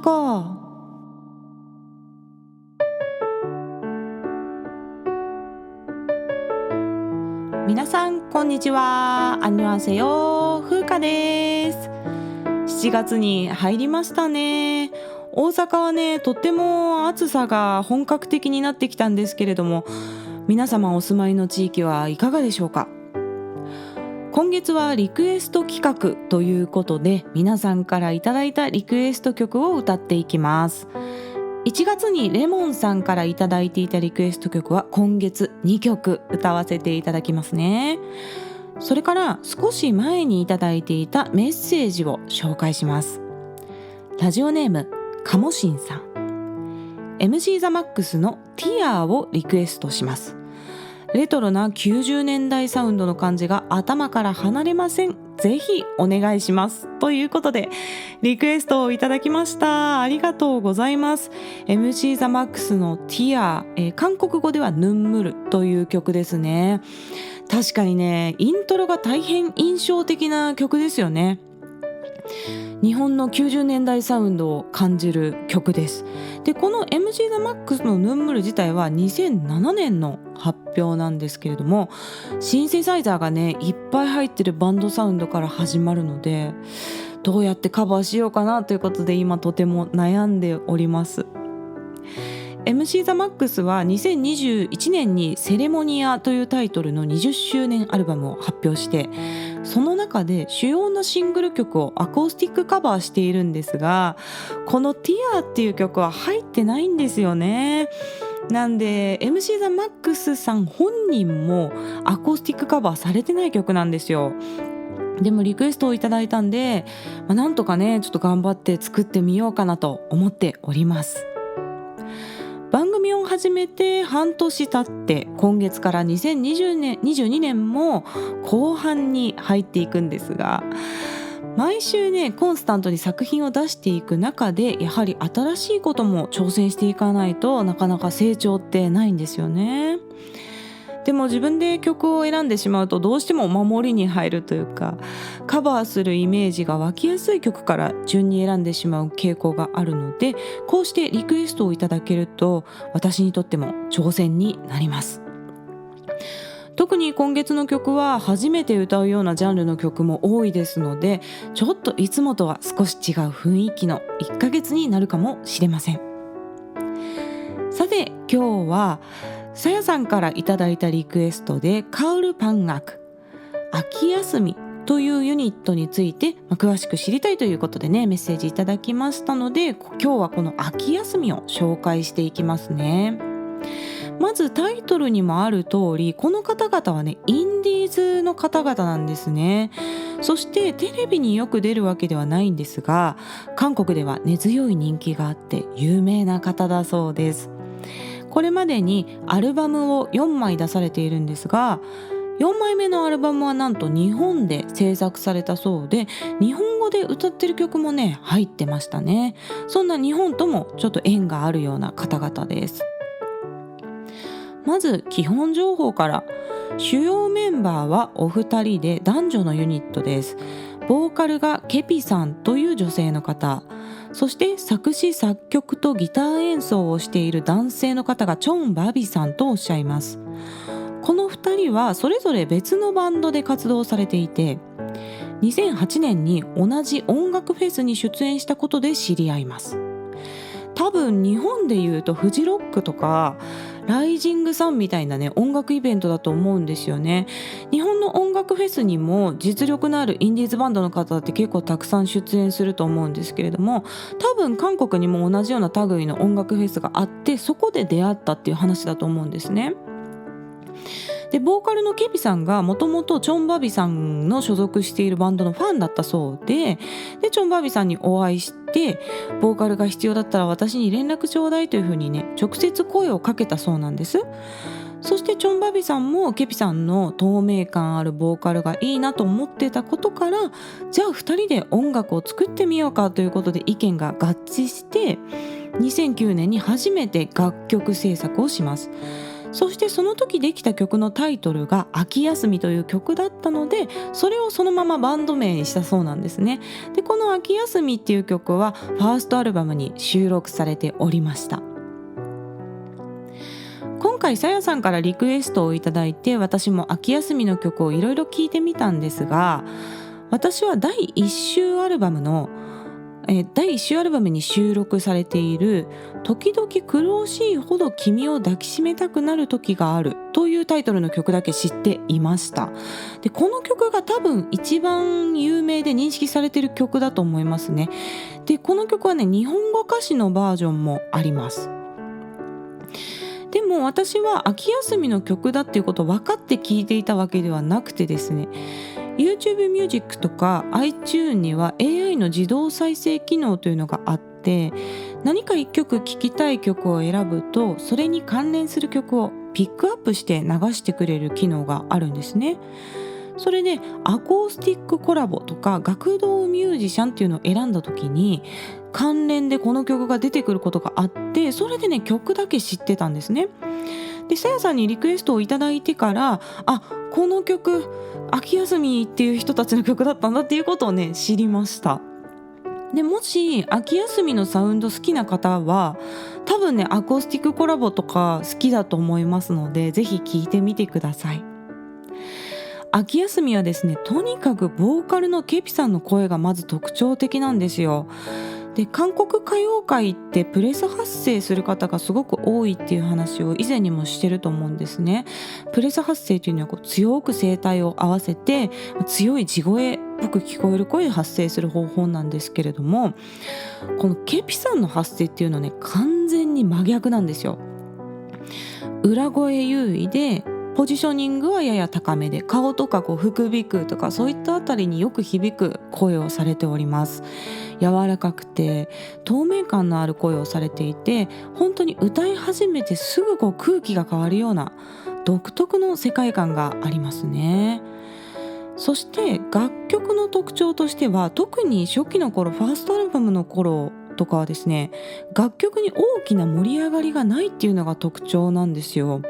か。皆さんこんにちは。アンニョンセヨ、風花です。7月に入りましたね。大阪はね、とっても暑さが本格的になってきたんですけれども、皆様お住まいの地域はいかがでしょうか。今月はリクエスト企画ということで、皆さんからいただいたリクエスト曲を歌っていきます。1月にレモンさんからいただいていたリクエスト曲は今月2曲歌わせていただきますね。それから少し前にいただいていたメッセージを紹介します。ラジオネームかもしんさん、 MC ザマックスのティアをリクエストします。レトロな90年代サウンドの感じが頭から離れません。ぜひお願いします。ということでリクエストをいただきました。ありがとうございます。 MC ザマックスのティア、韓国語ではヌンムルという曲ですね。確かにね、イントロが大変印象的な曲ですよね。日本の90年代サウンドを感じる曲です。で、この MC ザマックスのヌンムル自体は2007年の発表なんですけれども、シンセサイザーがねいっぱい入ってるバンドサウンドから始まるので、どうやってカバーしようかなということで今とても悩んでおります。MC ザマックスは2021年にセレモニアというタイトルの20周年アルバムを発表して、その中で主要なシングル曲をアコースティックカバーしているんですが、このティアっていう曲は入ってないんですよね。なんで MC ザマックスさん本人もアコースティックカバーされてない曲なんですよ。でもリクエストをいただいたんで、なんとかねちょっと頑張って作ってみようかなと思っております。番組を始めて半年経って今月から2022年も後半に入っていくんですが、毎週ねコンスタントに作品を出していく中で、やはり新しいことも挑戦していかないとなかなか成長ってないんですよね。でも自分で曲を選んでしまうとどうしても守りに入るというか、カバーするイメージが湧きやすい曲から順に選んでしまう傾向があるので、こうしてリクエストをいただけると私にとっても挑戦になります。特に今月の曲は初めて歌うようなジャンルの曲も多いですので、ちょっといつもとは少し違う雰囲気の1ヶ月になるかもしれません。さて今日はさやさんからいただいたリクエストで、カウルパンガク秋休みというユニットについて詳しく知りたいということでねメッセージいただきましたので、今日はこの秋休みを紹介していきますね。まずタイトルにもある通り、この方々はねインディーズの方々なんですね。そしてテレビによく出るわけではないんですが、韓国では根強い人気があって有名な方だそうです。これまでにアルバムを4枚出されているんですが、4枚目のアルバムはなんと日本で制作されたそうで、日本語で歌ってる曲もね入ってましたね。そんな日本ともちょっと縁があるような方々です。まず基本情報から。主要メンバーはお二人で男女のユニットです。ボーカルがケピさんという女性の方、そして作詞作曲とギター演奏をしている男性の方がチョン・バビさんとおっしゃいます。この2人はそれぞれ別のバンドで活動されていて、2008年に同じ音楽フェスに出演したことで知り合います。多分日本でいうとフジロックとかライジングサンみたいなね音楽イベントだと思うんですよね。日本の音楽フェスにも実力のあるインディーズバンドの方って結構たくさん出演すると思うんですけれども、多分韓国にも同じような類の音楽フェスがあって、そこで出会ったっていう話だと思うんですね。でボーカルのケピさんがもともとチョンバビさんの所属しているバンドのファンだったそうで、チョンバビさんにお会いして、ボーカルが必要だったら私に連絡ちょうだいというふうにね直接声をかけたそうなんです。そしてチョンバビさんもケピさんの透明感あるボーカルがいいなと思ってたことから、じゃあ2人で音楽を作ってみようかということで意見が合致して、2009年に初めて楽曲制作をします。そしてその時できた曲のタイトルが秋休みという曲だったので、それをそのままバンド名にしたそうなんですね。でこの秋休みっていう曲はファーストアルバムに収録されておりました。今回さやさんからリクエストをいただいて、私も秋休みの曲をいろいろ聴いてみたんですが、私は第1週アルバムに収録されている時々苦しいほど君を抱きしめたくなる時があるというタイトルの曲だけ知っていました。でこの曲が多分一番有名で認識されている曲だと思いますね。でこの曲はね、日本語歌詞のバージョンもあります。でも私は秋休みの曲だっていうことを分かって聴いていたわけではなくてですね、YouTube ミュージックとか iTunes には AI の自動再生機能というのがあって、何か一曲聴きたい曲を選ぶとそれに関連する曲をピックアップして流してくれる機能があるんですね。それでアコースティックコラボとか学童ミュージシャンっていうのを選んだ時に関連でこの曲が出てくることがあって、それでね曲だけ知ってたんですね。でさやさんにリクエストをいただいてから、この曲秋休みっていう人たちの曲だったんだっていうことをね知りました。でもし秋休みのサウンド好きな方は多分ねアコースティックコラボとか好きだと思いますので、ぜひ聴いてみてください。秋休みはですね、とにかくボーカルのケピさんの声がまず特徴的なんですよ。で韓国歌謡界ってプレス発声する方がすごく多いっていう話を以前にもしてると思うんですね。プレス発声というのは強く声帯を合わせて強い地声っぽく聞こえる声で発声する方法なんですけれども、このケピさんの発声っていうのはね完全に真逆なんですよ。裏声優位でポジショニングはやや高めで、顔とか副鼻腔とかそういったあたりによく響く声をされております。柔らかくて透明感のある声をされていて、本当に歌い始めてすぐ空気が変わるような独特の世界観がありますね。そして楽曲の特徴としては、特に初期の頃ファーストアルバムの頃とかはですね、楽曲に大きな盛り上がりがないっていうのが特徴なんですよ。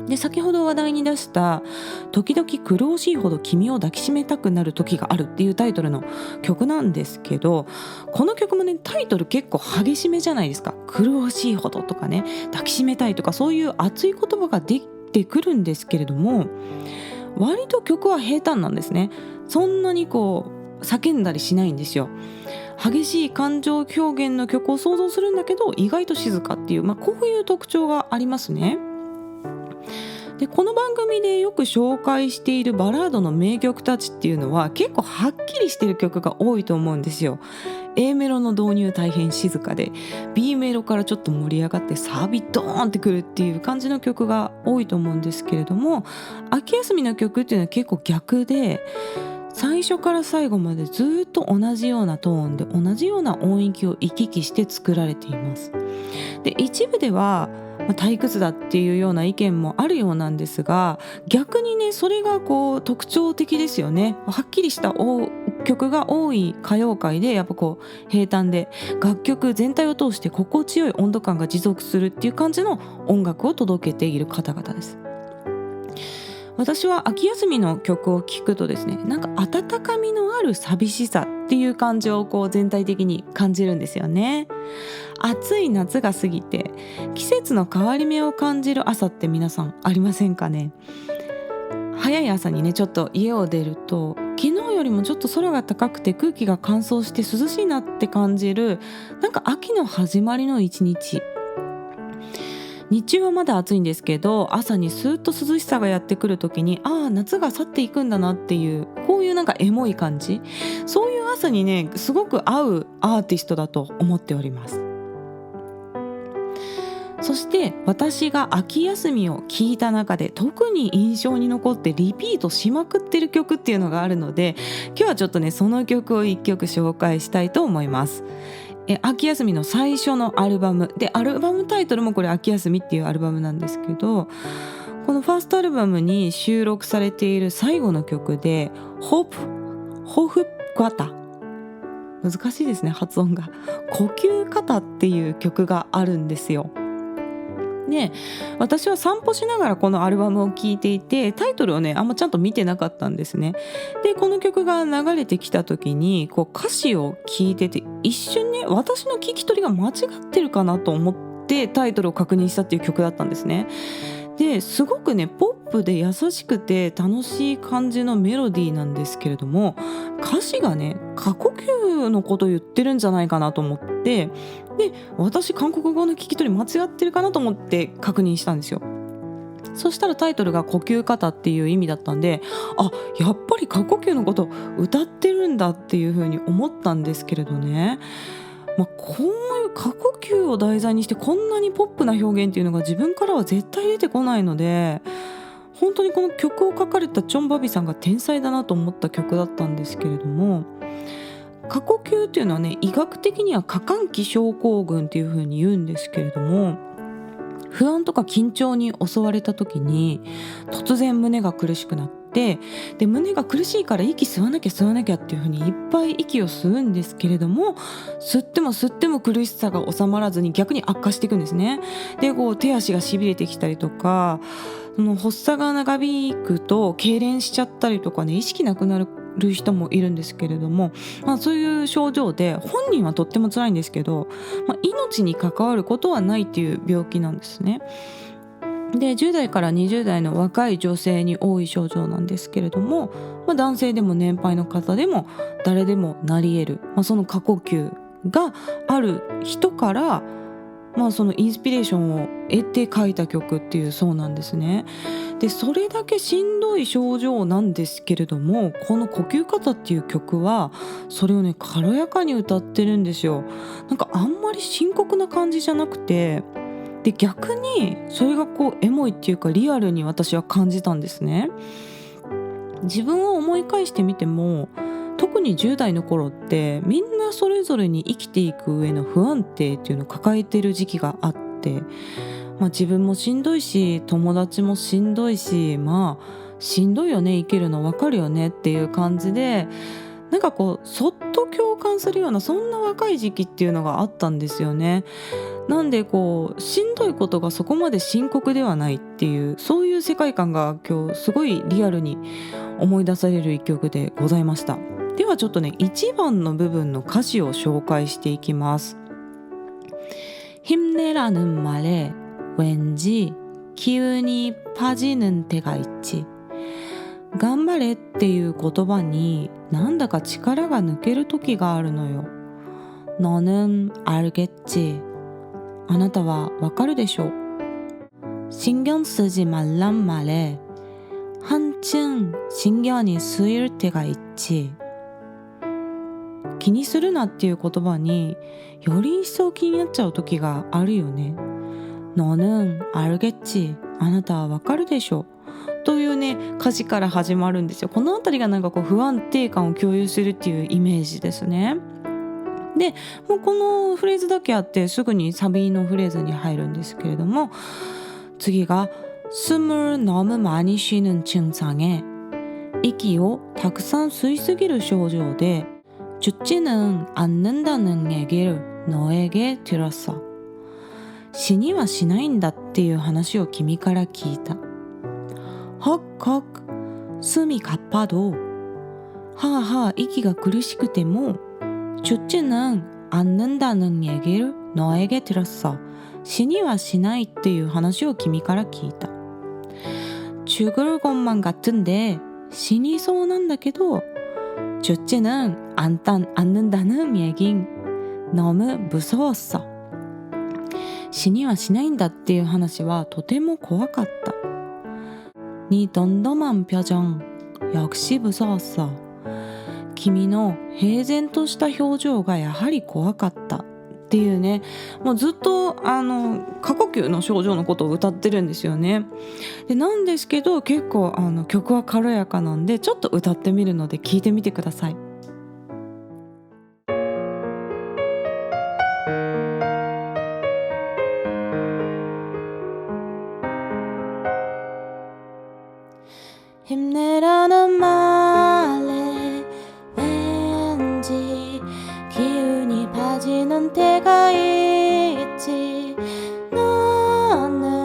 で先ほど話題に出した時々苦しいほど君を抱きしめたくなる時があるっていうタイトルの曲なんですけど、この曲もねタイトル結構激しめじゃないですか。苦しいほどとかね、抱きしめたいとか、そういう熱い言葉が出てくるんですけれども、割と曲は平坦なんですね。そんなに叫んだりしないんですよ。激しい感情表現の曲を想像するんだけど意外と静かっていう、こういう特徴がありますね。でこの番組でよく紹介しているバラードの名曲たちっていうのは結構はっきりしてる曲が多いと思うんですよ。A メロの導入大変静かで、 B メロからちょっと盛り上がってサビドーンってくるっていう感じの曲が多いと思うんですけれども、秋休みの曲っていうのは結構逆で、最初から最後までずっと同じようなトーンで同じような音域を行き来して作られています。で一部では退屈だっていうような意見もあるようなんですが、逆にねそれが特徴的ですよね。はっきりした曲が多い歌謡界で、やっぱ平坦で楽曲全体を通して心地よい温度感が持続するっていう感じの音楽を届けている方々です。私は秋休みの曲を聴くとですね、なんか温かみのある寂しさっていう感じを全体的に感じるんですよね。暑い夏が過ぎて季節の変わり目を感じる朝って皆さんありませんかね。早い朝にねちょっと家を出ると昨日よりもちょっと空が高くて空気が乾燥して涼しいなって感じる、なんか秋の始まりの一日。日中はまだ暑いんですけど、朝にスーッと涼しさがやってくる時に、夏が去っていくんだなっていう、こういうなんかエモい感じ、そういう朝にねすごく合うアーティストだと思っております。そして私が秋休みを聴いた中で特に印象に残ってリピートしまくってる曲っていうのがあるので、今日はちょっとねその曲を一曲紹介したいと思います。秋休みの最初のアルバムで、アルバムタイトルもこれ秋休みっていうアルバムなんですけど、このファーストアルバムに収録されている最後の曲でホフガタ、難しいですね発音が、呼吸型っていう曲があるんですよ。で、私は散歩しながらこのアルバムを聴いていて、タイトルをねあんまちゃんと見てなかったんですね。でこの曲が流れてきた時にこう歌詞を聞いてて、一瞬ね私の聞き取りが間違ってるかなと思ってタイトルを確認したっていう曲だったんですね。ですごくねポップで優しくて楽しい感じのメロディーなんですけれども、歌詞がね過呼吸のこと言ってるんじゃないかなと思って、で私韓国語の聞き取り間違ってるかなと思って確認したんですよ。そしたらタイトルが呼吸方っていう意味だったんで、あ、やっぱり過呼吸のこと歌ってるんだっていう風に思ったんですけれどね。こういう過呼吸を題材にしてこんなにポップな表現っていうのが自分からは絶対出てこないので、本当にこの曲を書かれたチョン・バビさんが天才だなと思った曲だったんですけれども、過呼吸っていうのはね医学的には過換気症候群っていう風に言うんですけれども、不安とか緊張に襲われた時に突然胸が苦しくなって、で胸が苦しいから息吸わなきゃ吸わなきゃっていう風にいっぱい息を吸うんですけれども、吸っても吸っても苦しさが収まらずに逆に悪化していくんですね。でこう手足がしびれてきたりとか、その発作が長引くと痙攣しちゃったりとかね、意識なくなる人もいるんですけれども、そういう症状で本人はとっても辛いんですけど、命に関わることはないっていう病気なんですね。で10代から20代の若い女性に多い症状なんですけれども、男性でも年配の方でも誰でもなり得る、その過呼吸がある人から、そのインスピレーションを得て書いた曲っていうそうなんですね。でそれだけしんどい症状なんですけれども、この呼吸方っていう曲はそれをね軽やかに歌ってるんですよ。なんかあんまり深刻な感じじゃなくて、で逆にそれがこうエモいっていうかリアルに私は感じたんですね。自分を思い返してみても、特に10代の頃ってみんなそれぞれに生きていく上の不安定っていうのを抱えてる時期があって、自分もしんどいし友達もしんどいし、しんどいよね生きるの分かるよねっていう感じで、なんかこうそっと共感するようなそんな若い時期っていうのがあったんですよね。なんでこうしんどいことがそこまで深刻ではないっていう、そういう世界観が今日すごいリアルに思い出される一曲でございました。ではちょっとね1番の部分の歌詞を紹介していきます。힘내라는 말에 왠지 기운이 빠지는 때가 있지。頑張れっていう言葉になんだか力が抜ける時があるのよ。너는 알겠지。あなたはわかるでしょう。신경 쓰지 말란 말에 한층 신경이 쓰일 때가 있지。気にするなっていう言葉により一層気になっちゃう時があるよね。너는 알겠지。あなたはわかるでしょうというね歌詞から始まるんですよ。このあたりがなんかこう不安定感を共有するっていうイメージですね。でもうこのフレーズだけあってすぐにサビのフレーズに入るんですけれども、次が숨을 너무 많이 쉬는 증상에息をたくさん吸いすぎる症状で죽지는 않는다는 얘기를 너에게 들었어。死にはしないんだっていう話を君から聞いた。헉헉 숨이 가빠도 하하息が苦しくても죽지는 않는다는 얘기를 너에게 들었어。死にはしないっていう話を君から聞いた。죽을 것만 같은데死にそうなんだけど죽지는 않는다는 얘긴 너무 무서웠어。死にはしないんだっていう話はとても怖かった。네 덤덤한 표정 역시 무서웠어。君の平然とした表情がやはり怖かったっていうね、もうずっと過呼吸の症状のことを歌ってるんですよね。でなんですけど結構曲は軽やかなんでちょっと歌ってみるので聞いてみてください。힘내라는 말에 왠지 기운이 빠지는 때가 있지. 너는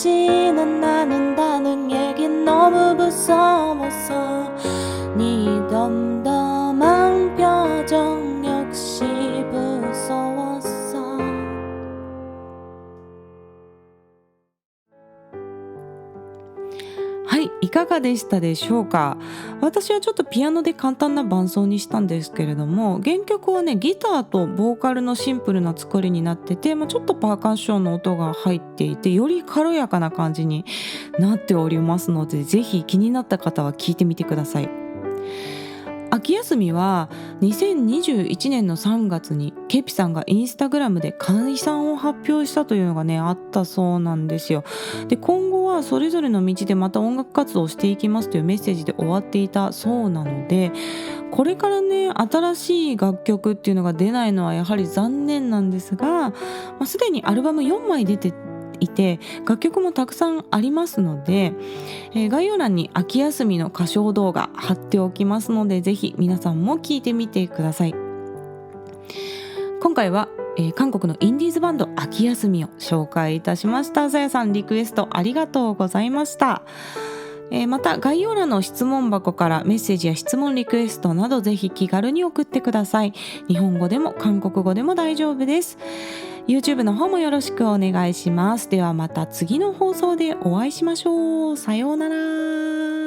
이루어지는 않는다는 얘긴 너무 무서워서 네 덤덤한 표정 역시 무서웠어. はい、いかがでしたでしょうか。私はちょっとピアノで簡単な伴奏にしたんですけれども、原曲はねギターとボーカルのシンプルな作りになってて、ちょっとパーカッションの音が入っていて、より軽やかな感じになっておりますので、ぜひ気になった方は聴いてみてください。秋休みは2021年の3月にケピさんがインスタグラムで解散を発表したというのがねあったそうなんですよ。で、今後はそれぞれの道でまた音楽活動をしていきますというメッセージで終わっていたそうなので、これからね新しい楽曲っていうのが出ないのはやはり残念なんですが、すでにアルバム4枚出ていて楽曲もたくさんありますので、概要欄に秋休みの歌唱動画貼っておきますので、ぜひ皆さんも聴いてみてください。今回は、韓国のインディーズバンド秋休みを紹介いたしました。さやさんリクエストありがとうございました。また概要欄の質問箱からメッセージや質問リクエストなどぜひ気軽に送ってください。日本語でも韓国語でも大丈夫です。YouTube の方もよろしくお願いします。ではまた次の放送でお会いしましょう。さようなら。